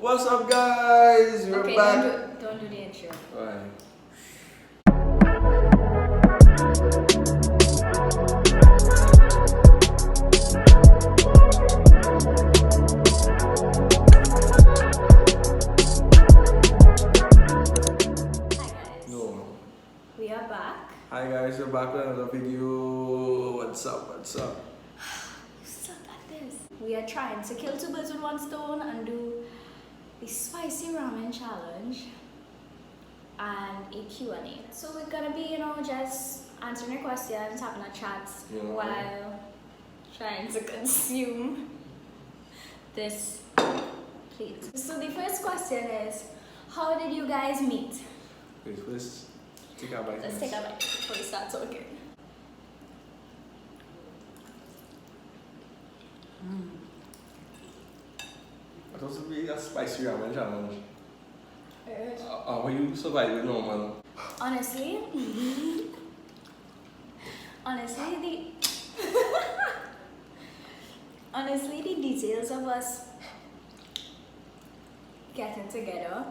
What's up, guys? We're Okay, back. don't do the intro. Alright. Hi guys. No. We are back. Hi guys, we're back with another video. What's up? What's up? You suck at this. We are trying to kill two birds with one stone and do the spicy ramen challenge and a Q&A. So we're gonna be, just answering your questions, having a chat while trying to consume this plate. So the first question is, how did you guys meet? Wait, first, take a bite. Let's take a bite before we start talking. I thought it would be a spicy ramen challenge. How you survive with normal? Honestly, the details of us getting together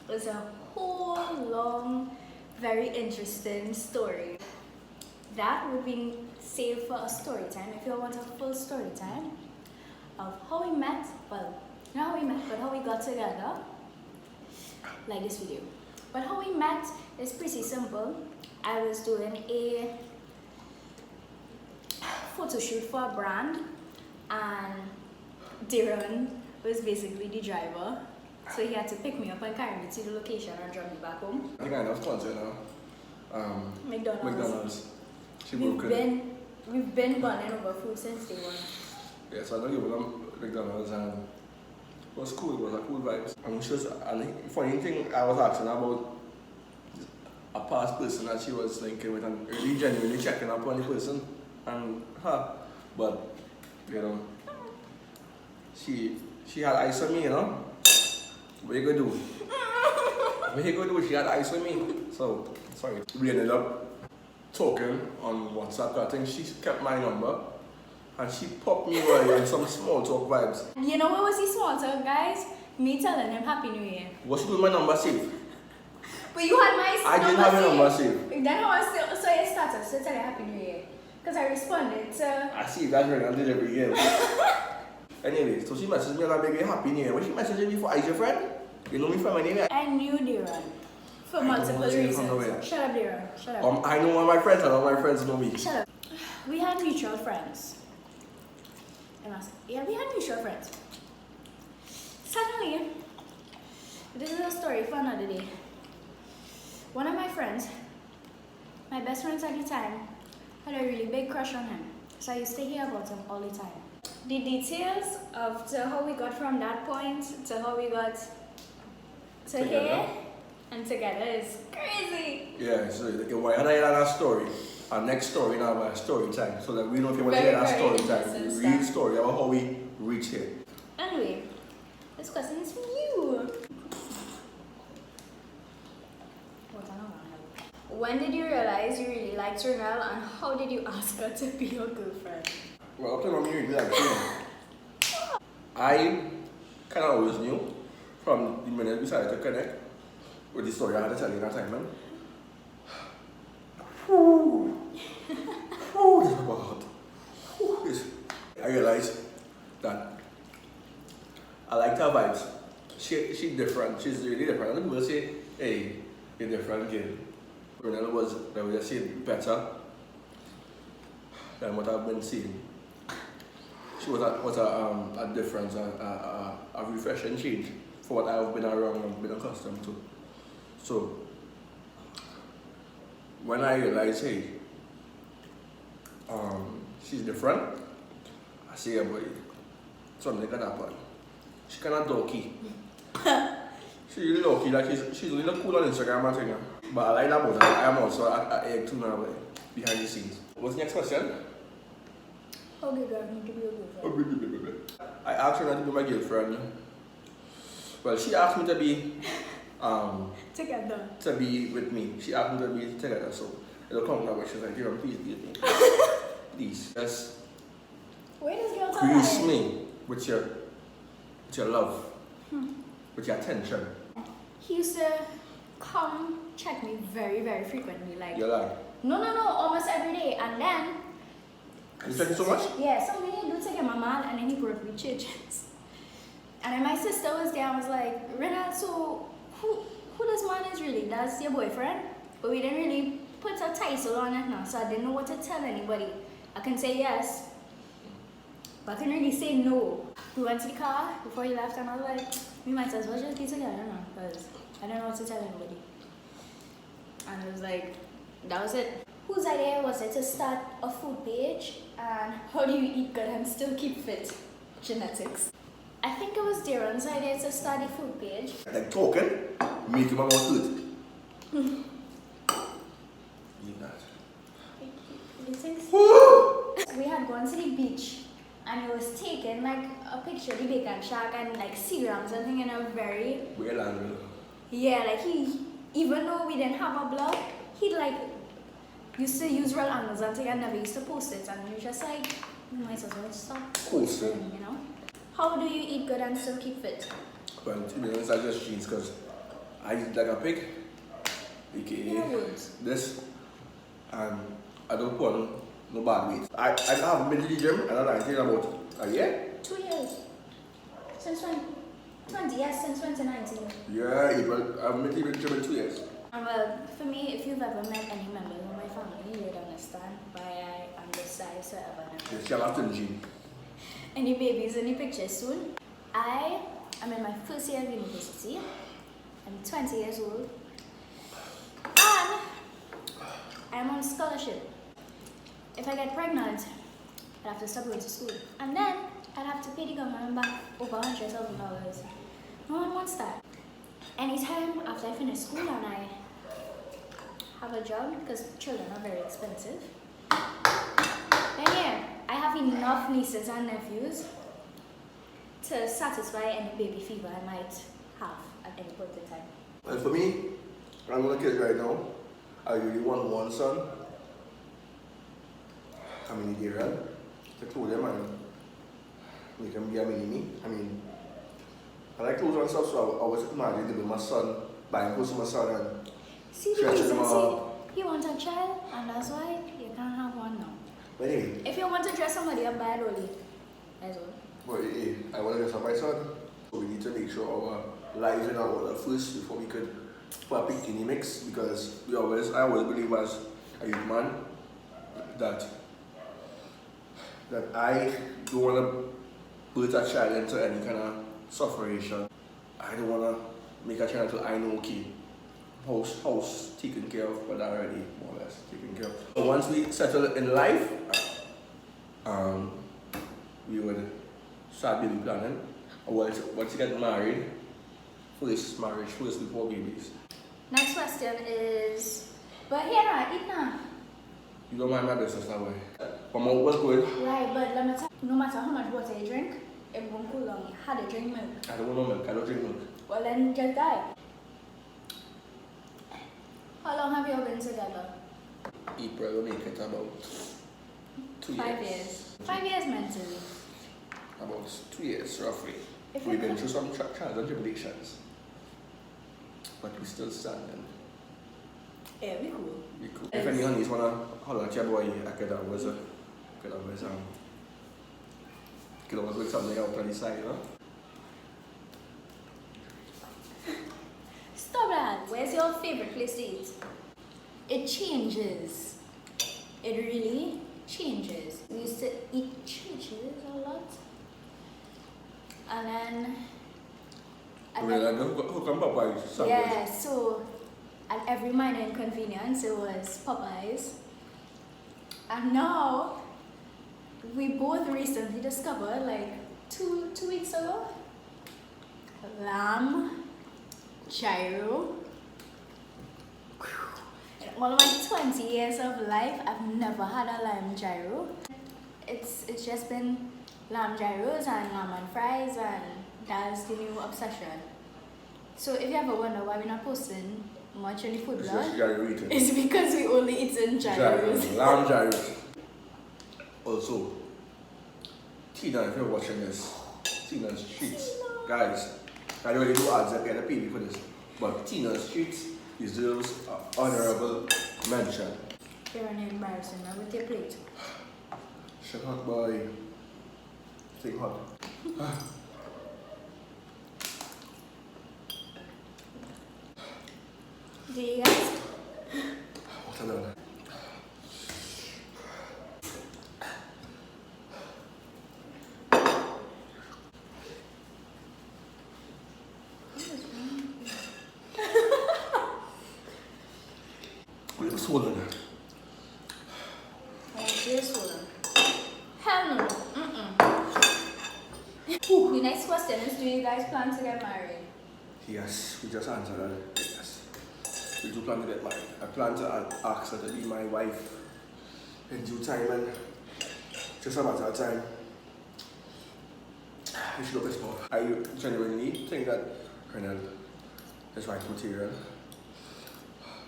was a whole long, very interesting story. That would be saved for a story time. If you want a full story time of how we met, well, not how we met, but how we got together, like this video. But how we met is pretty simple. I was doing a photo shoot for a brand, and Darren was basically the driver. So he had to pick me up and carry me to the location and drive me back home. I think I know sponsor now. McDonald's. She broke it. We've been bonding over food since day one. Yeah, so I know you were McDonald's and it was cool, it was a cool vibes. And she was, and the funny thing I was asking about a past person that she was linking with and really genuinely checking up on the person and her. But she had eyes on me, What you gonna do? What you gonna do? She had eyes on me. So sorry. We ended up talking on WhatsApp. I think she kept my number. And she popped me away on some small talk vibes. You know what was the small talk, guys? Me telling him Happy New Year. Was she doing my number saved? But you had my I didn't have your number saved. Then how I saw your status to tell you Happy New Year. Because I responded to... I see, that's right, I did every year. Anyway, so she messaged me and I beg Happy New Year. When she messaged me for, is your friend? You know me from anyway? I knew Darren. For multiple reasons. Shut up, Darren. Shut up. I know all my friends and all my friends know me. Shut up. We had mutual friends. Yeah, we had mutual friends. Suddenly, this is a story for another day. One of my friends, my best friends at the time, had a really big crush on him. So I used to hear about him all the time. The details of how we got from that point to how we got to here and together is crazy. Yeah, so why had I heard that story? Our next story now about story time. So that we know if you want to hear that story time. Real story about how we reach here. Anyway, this question is for you. When did you realize you really liked Renelle and how did you ask her to be your girlfriend? Well, up to now, me really like her. I kind of always knew from the minute we started to connect with the story I had to tell you that time, man. This is about I realized that I liked her vibes. She's different. She's really different. And people say, hey, you're different, kid. Renelle was, I would just say, better than what I've been seeing. She was a difference, a refreshing change for what I've been around and been accustomed to. So, when I realized, hey, she's different, I say, yeah, boy, something can happen. She's kind of dorky. She's really dorky, like she's really cool on Instagram and thing. But I like that about her. I am also an egg too now, behind the scenes. What's the next question? How did you want me to be your girlfriend? I asked her not to be my girlfriend. Well, she asked me to be together. To be with me. She asked me to be together, so it'll come now, but she's like, please be with me. Please, just Where does girls grease me with your love. With your attention. He used to come check me very, very frequently. Like, You're like, no, almost every day. And then, you check it so much? yeah, something he do to get my man, and then he brought me chickens. And then my sister was there. I was like, Renat, so who this man is really? That's your boyfriend? But we didn't really put a title on it now, so I didn't know what to tell anybody. I can say yes, but I couldn't really say no. We went to the car before he left, and I was like, we might as well just be together now, because I don't know what to tell anybody. And it was like, that was it. Whose idea was it to start a food page? And how do you eat good and still keep fit? Genetics. I think it was Darren's idea to start a food page. Like talking, make him about food. Eat that. You think? We had gone to the beach, and he was taking like a picture of the bacon shack and like seagrams and thing in a very... We're landing. Yeah, like even though we didn't have a blog, he'd like used to use real angles and thing and never used to post it, and we were just like, we might as well stop posting, you know? How do you eat good and still keep fit? Well, to be honest, I just cheese because I eat like a pig. AKA this, and I don't put on no bad weight. I haven't been to the gym, and I'm thinking about a year? 2 years. Since when? 20, yes, since 2019. Yeah, well, I haven't been to the gym in 2 years. Well, for me, if you've ever met any members of my family, you would understand why I am this size forever now. Yes, you have to gym. Any babies in the picture soon? I am in my first year of university. I'm 20 years old. And I'm on scholarship. If I get pregnant, I'd have to stop going to school. And then I'd have to pay the government back over $100,000. No one wants that. Anytime after I finish school and I have a job, because children are very expensive, then yeah, I have enough nieces and nephews to satisfy any baby fever I might have at any point in time. And for me, I'm with a kid right now. I really want one son. I mean, Darren, to clothe them and make him be a mini me. I mean, I like clothes and stuff, so I was imagining to be my son, buying clothes for my son and see the reason, you want a child, and that's why you can't have one now. But anyway, if you want to dress somebody up bad only, as well. But hey, I want to dress up my son, so we need to make sure our lives in our order first before we could put a bikini mix, because I always believe as a youth man that I don't want to put a child into any kind of sufferation. I don't want to make a child until I know, okay, house taken care of, but already more or less taken care of. So once we settle in life, we would start baby planning. Or once you get married, marriage first before babies. Next question is, but here now, eat now. You don't mind my business that way. But my was good. Right, but let me tell you, no matter how much water you drink, it won't cool down. You had to drink milk. I don't want no milk, I don't drink milk. Well then just die. How long have you all been together? April will make it about 2 years. 5 years. 5 years mentally. About 2 years roughly. If We've been through some trials and tribulations. But we still standing. Yeah, we cool. We cool. If any honeys wanna holler at your boy, I could always put something out on the side, you know? Stop that. Where's your favorite place to eat? It changes. It really changes. We used to eat churches a lot. And then... Who come Popeyes? Yeah, so at every minor inconvenience it was Popeyes. And now we both recently discovered, like two weeks ago, lamb gyro. In all of my 20 years of life, I've never had a lamb gyro. It's just been lamb gyros and lamb and fries, and that's the new obsession. So if you ever wonder why we're not posting much on the food blog, it's because we only eat in gyros. Lamb gyros. Also, Tina, if you're watching this, Tina's Treats. Guys, I don't really do ads that kind of PB for this. But Tina's Streets deserves an honorable mention. You're an embarrassing now with your plate. Shut up, boy. Stay hot. Do you guys? What a done. It was swollen. Oh, this one. Hell no. The next question is, do you guys plan to get married? Yes, we just answered that. Yes. We do plan to get married. I plan to ask her to be my wife in due time, and just a matter of time. We should look small. I genuinely think that Renal is right material.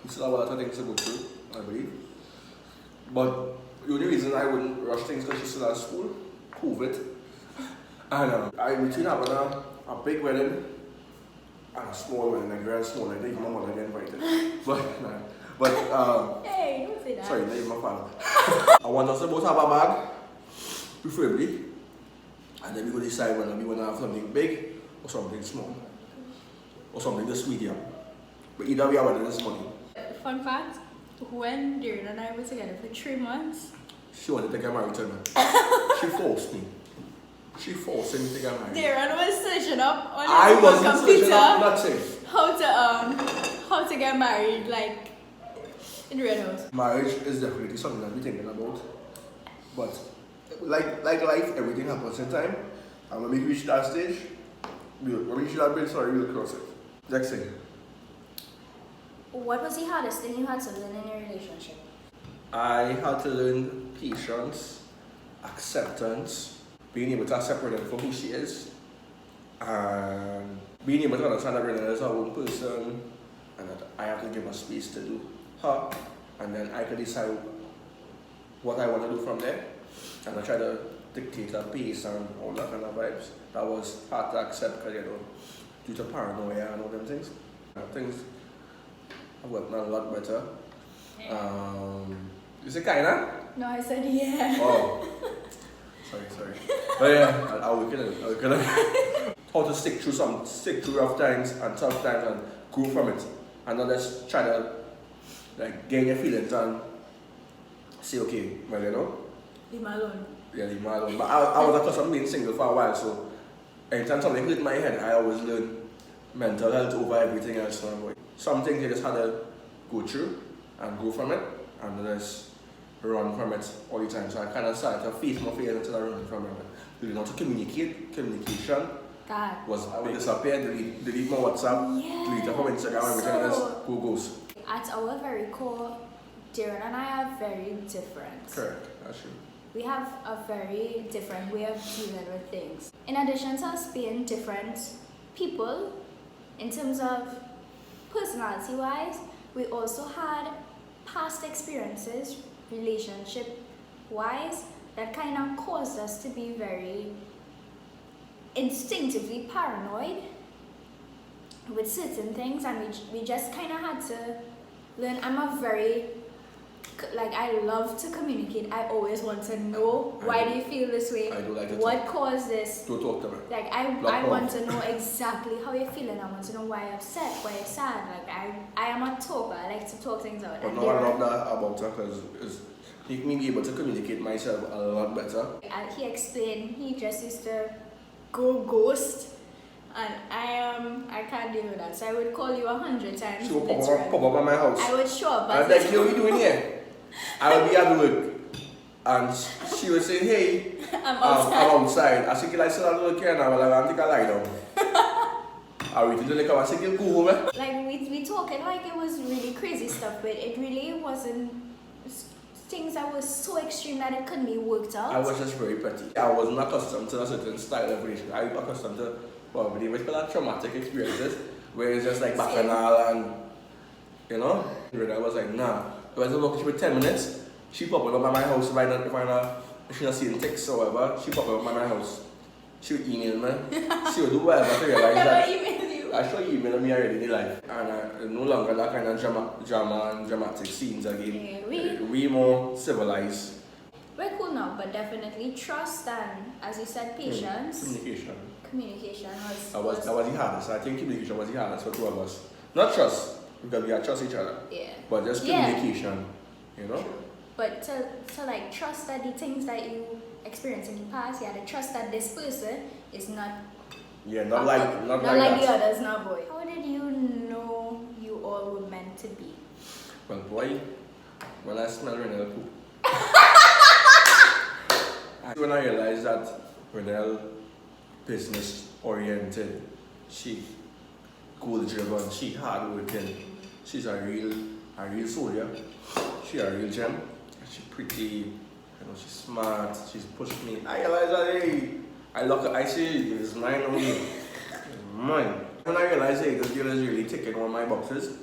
We still have a lot of things to go through, I believe. But the only reason I wouldn't rush things because she's still at school, COVID. And I'm between having a big wedding and a small wedding, like very small, like even my mother get invited. But Hey, don't say that. sorry, not even my father. I want us to both have a bag, preferably. And then we go decide whether we want to have something big or something small. Or something just medium. But either way, I want this money. Fun fact, when Darren and I were together for 3 months, She wanted to get married to me. She forced me. She forced me to get married. Darren was searching up on I his wasn't computer searching up nothing. how to get married, like in real house. Marriage is definitely something that we're thinking about. But like life, everything happens in time. And when we reach that stage, when we reach that bridge, we'll cross it. Next thing. What was the hardest thing you had to learn in your relationship? I had to learn patience, acceptance, being able to accept her for who she is, and being able to understand that Renee is her own person, and that I have to give her space to do her, and then I can decide what I want to do from there, and I try to dictate her pace and all that kind of vibes. That was hard to accept because, due to paranoia and all them things. Things have worked a lot better. You say kinda? No, I said yeah. Oh. Sorry. But yeah, I'll look at it. How to stick through rough times and tough times and grow from it. And not just try to gain your feelings and say, okay, well, Leave me alone. yeah, leave me alone. But I was accustomed to being single for a while, so anytime something hit my head, I always learn mental health over everything else. Some things you just had to go through and go from it, and just run from it all the time. So I kind of started to face my fears instead of running from it. Learning how to communication God. was I would disappear, delete my WhatsApp, delete it from Instagram, everything else goes. At our very core, Darren and I are very different. Correct, that's true. We have a very different way of dealing with things. In addition to us being different people, in terms of personality-wise, we also had past experiences, relationship-wise, that kind of caused us to be very instinctively paranoid with certain things, and we just kind of had to learn. I'm a very, I love to communicate. I always want to know, why do you feel this way? I do like to what caused this? Don't talk to me. I want to know exactly how you're feeling. I want to know why you're upset, why you're sad. I am a talker. I like to talk things out. But no, I love that about her because it's make me be able to communicate myself a lot better. He explained he just used to go ghost, and I can't deal with that. So I would call you 100 times. She would pop up at my house. I would show up. And like, yo, what you doing here? I would be at work. And she would say, hey, I'm outside. I said, can I sit down work here now? I think I lie down. I waited till they come. I said, go home. Like, we talking like it was really crazy stuff, but it really wasn't things that was so extreme that it couldn't be worked out. I was just very petty. I was not accustomed to a certain style of relationship. I was accustomed to probably what's called traumatic experiences, where it's just like bacchanal and, I was like, nah. I was looking for 10 minutes. She popped up at my house right now. If she not seeing text or whatever, she popped up at my house. She would email me. She would do whatever to realize that. Never email show you email me already in life. And no longer that kind of drama and dramatic scenes again. Yeah, we more civilized. we're cool now, but definitely trust and, as you said, patience. Communication was that was the hardest. I think communication was the hardest for two of us. Not trust, because we had trust each other. Yeah. But just communication, you know? True. But to like trust that the things that you experienced in the past, you had to trust that this person is not not like the others now, boy. How did you know you all were meant to be? Well, boy, when I smell Renelle poop. When I realized that Renelle business oriented, she goal driven, she hard working, she's a real soldier, she's a real gem, she's pretty, she's smart, she's pushed me. I realized that hey, I look at I see it's mine only. It's mine. When I realized hey, this girl is really ticking one of my boxes,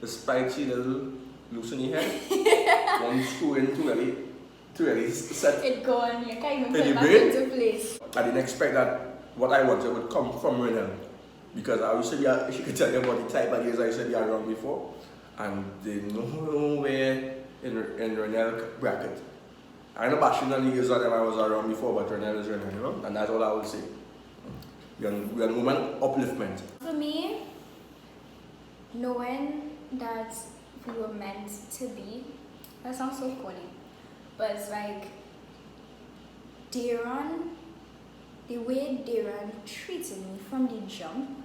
despite she little loose in the head, one screw in to really set it gone, you can't even put in it the back brain. into place. I didn't expect that what I wanted would come from Renelle. Because I used to be, she could tell you about the type of years I used to be around before. And there's nowhere in Renelle bracket. I know bashing on the years that I was around before, but Renelle is Renelle, you know? And that's all I would say. We are woman upliftment. For me, knowing that we were meant to be, that sounds so corny. But it's like, the way Darren treated me from the jump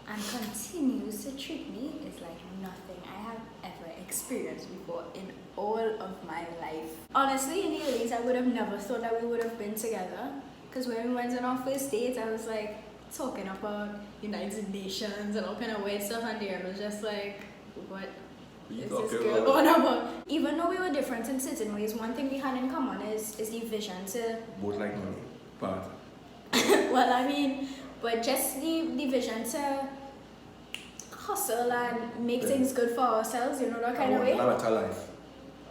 and continues to treat me is like nothing I have ever experienced before in all of my life. Honestly, in the early days, I would have never thought that we would have been together. Because when we went on our first dates, I was like talking about United Nations and all kind of weird stuff, and Darren was just like, what is this girl on about? Even though we were different in certain ways, one thing we had in common is the vision to... Both like money, but... well, I mean, but just the vision to hustle and make things good for ourselves, you know, that kind of way. I want a better life.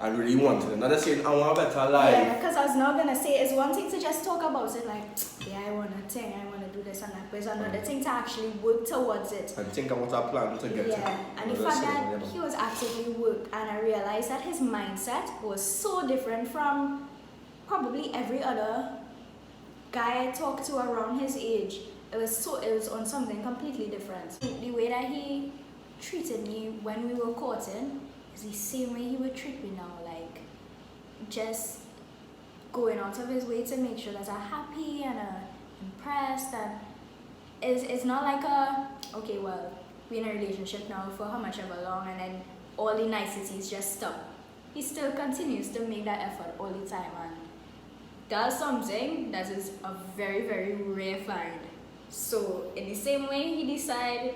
I really want it. Another saying, I want a better life. Yeah, because I was not going to say, it's one thing to just talk about it, like, yeah, I want a thing, I want to do this and that, but it's another thing to actually work towards it. And think about our plan to get it. Yeah, and the fact that he was actively worked, and I realized that his mindset was so different from probably every other guy I talked to around his age. It was on something completely different. The way that he treated me when we were courting is the same way he would treat me now, like just going out of his way to make sure that I'm happy and impressed, and it's not like okay, well, we're in a relationship now for how much ever long and then all the niceties just stop. He still continues to make that effort all the time, and that's something that is a very, very rare find. So in the same way he decided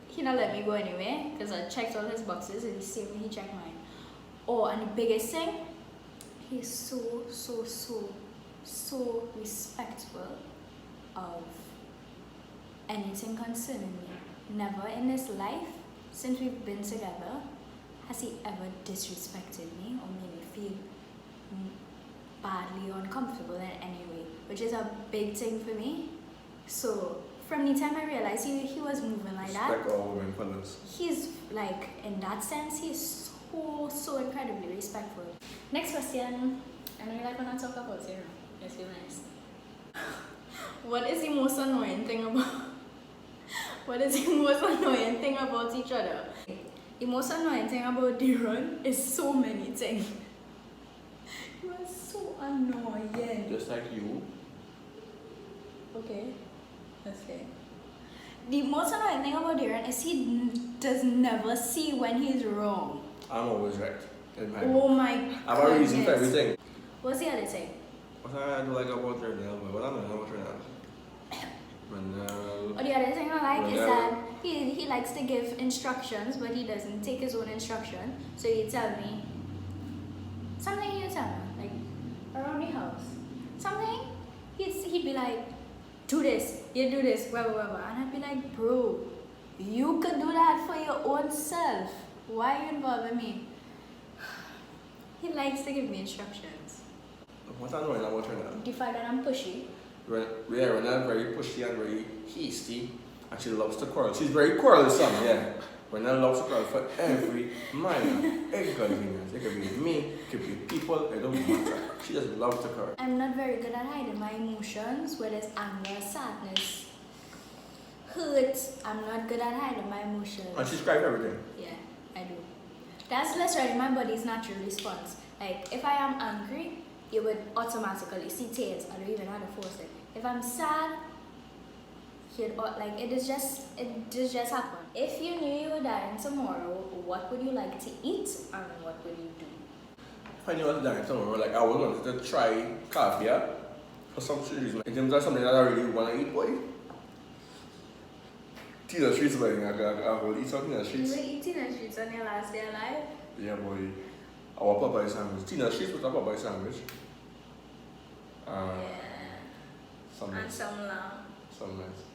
he not let me go anywhere because I checked all his boxes, in the same way he checked mine. Oh, and the biggest thing, he's so respectful of anything concerning me. Never in his life, since we've been together, has he ever disrespected me or made me feel badly or uncomfortable in any way, which is a big thing for me. So from the time I realized he was moving like that, Respect all women fellas. he's like, in that sense, he's so incredibly respectful. Next question. I know you like when I talk about it, it's feel nice. What is the most annoying thing about each other? The most annoying thing about Darren is so many things. You are so annoying. Just like you. Okay. That's fair. The most annoying thing about Darren is he does never see when he's wrong. I'm always right. Oh my god. I have a reason for everything. What's the other thing? What I do like about Renelle, but what I don't know about Renelle. Or the other thing I like is that he likes to give instructions, but he doesn't take his own instruction. So you tell me something, you tell me, like around the house. Something, he'd be like, do this, you do this, blah, blah, blah, blah. And I'd be like, bro, you could do that for your own self. Why are you involving me? He likes to give me instructions. What I know about Renelle? The fact that I'm pushy. Renelle very pushy and very hasty. And she loves to quarrel. She's very quarrelsome, yeah. But now loves to quarrel for every minor inconvenience. It could be me, it could be people, it don't matter. She just loves to quarrel. I'm not very good at hiding my emotions, whether it's anger, sadness, hurt. I'm not good at hiding my emotions. And she describes everything. Yeah, I do. That's literally my body's natural response. Like, if I am angry, you would automatically see tears. I don't even know how to force it. If I'm sad, it just happened. If you knew you were dying tomorrow, what would you like to eat and what would you do? If I knew I was dying tomorrow, like I would want to try caviar for some reason. In terms of something that I really want to eat, boy. Tina Streets, boy. I will eat something in the streets. You will eat Tina Streets on your last day alive? Yeah, boy. Our Popeye sandwich. Tina Streets with a Popeye sandwich. Yeah. Some And nice. some lamb. Some nice.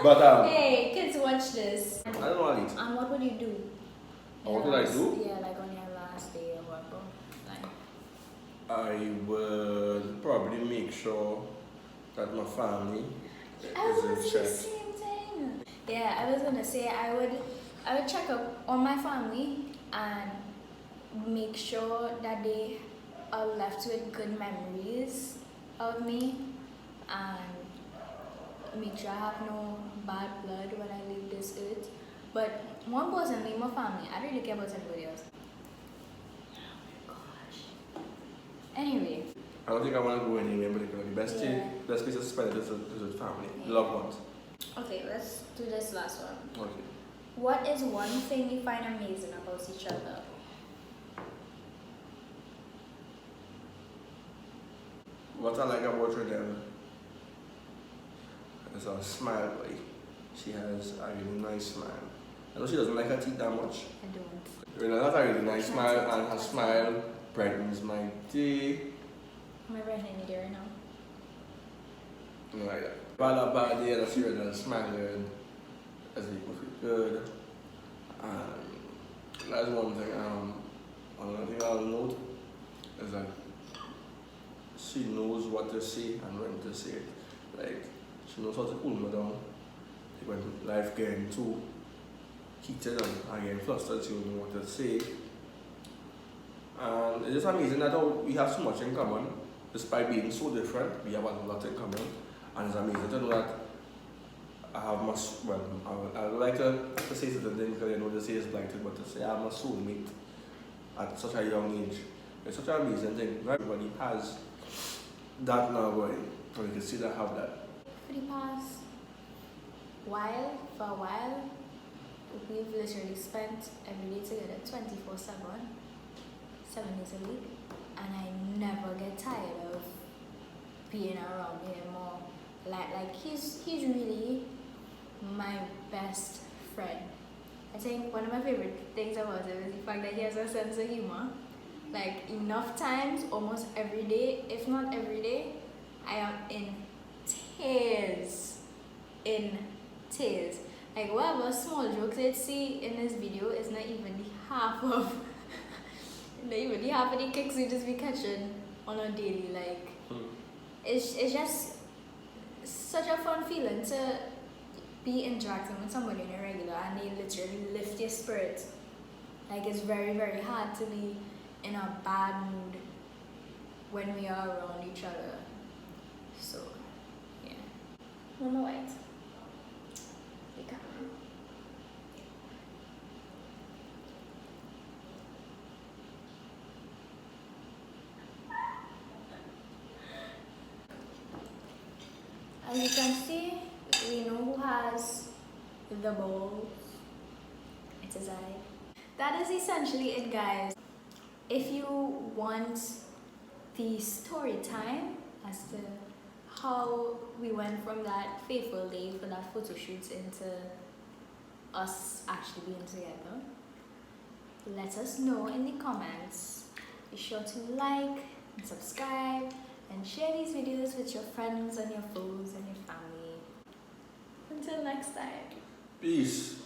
But Hey, kids, watch this. I don't know what I eat. And what would you do? What would I do? Yeah, like on your last day or whatever. Like, I would probably make sure that my family I is was in the check. same thing. Yeah, I was gonna say I would check up on my family and make sure that they are left with good memories of me and make sure I have no bad blood when I leave this earth. But more importantly, my family. I don't really care about anybody else. Oh my gosh. Anyway. I don't think I want to go anywhere in particular. The best place to spend it is with family, loved ones. Okay, let's do this last one. Okay. What is one thing you find amazing about each other? What I like about her then is her smile, boy. She has a really nice smile. I know she doesn't like her teeth that much. I don't. You know, that's a really nice smile, and her smile brightens my day. My right hand in there right now. You know, like that. Bad day, that's her that's smiling. As people feel good. And that's one thing. Another thing I'll note is that she knows what to say and when to say it. Like, she knows how to cool me down. Like when life getting too heated and I get flustered, she will know what to say. And it's just amazing that we have so much in common. Despite being so different, we have a lot in common. And it's amazing to know that I have my, I would like to say certain things because I know they say it's blighted, but to say I have my soulmate at such a young age. It's such an amazing thing. Not everybody has that now, boy. And you can see that I have that. For the past for a while, we've literally spent every day together 24/7, 7 days a week, and I never get tired of being around him or like he's really my best friend. I think one of my favorite things about him is the fact that he has a sense of humor. Like enough times, almost every day, if not every day, I am in tears. Like whatever small jokes I'd see in this video is not even the half of the kicks we just be catching on a daily. Like it's just such a fun feeling to be interacting with somebody in a regular and they literally lift your spirits. Like it's very, very hard to be in a bad mood when we are around each other. So yeah. No white. As you can see, we know who has the balls. It is I. That is essentially it, guys. If you want the story time as to how we went from that fateful day for that photo shoot into us actually being together, let us know in the comments. Be sure to like and subscribe and share these videos with your friends and your foes and your family. Until next time. Peace.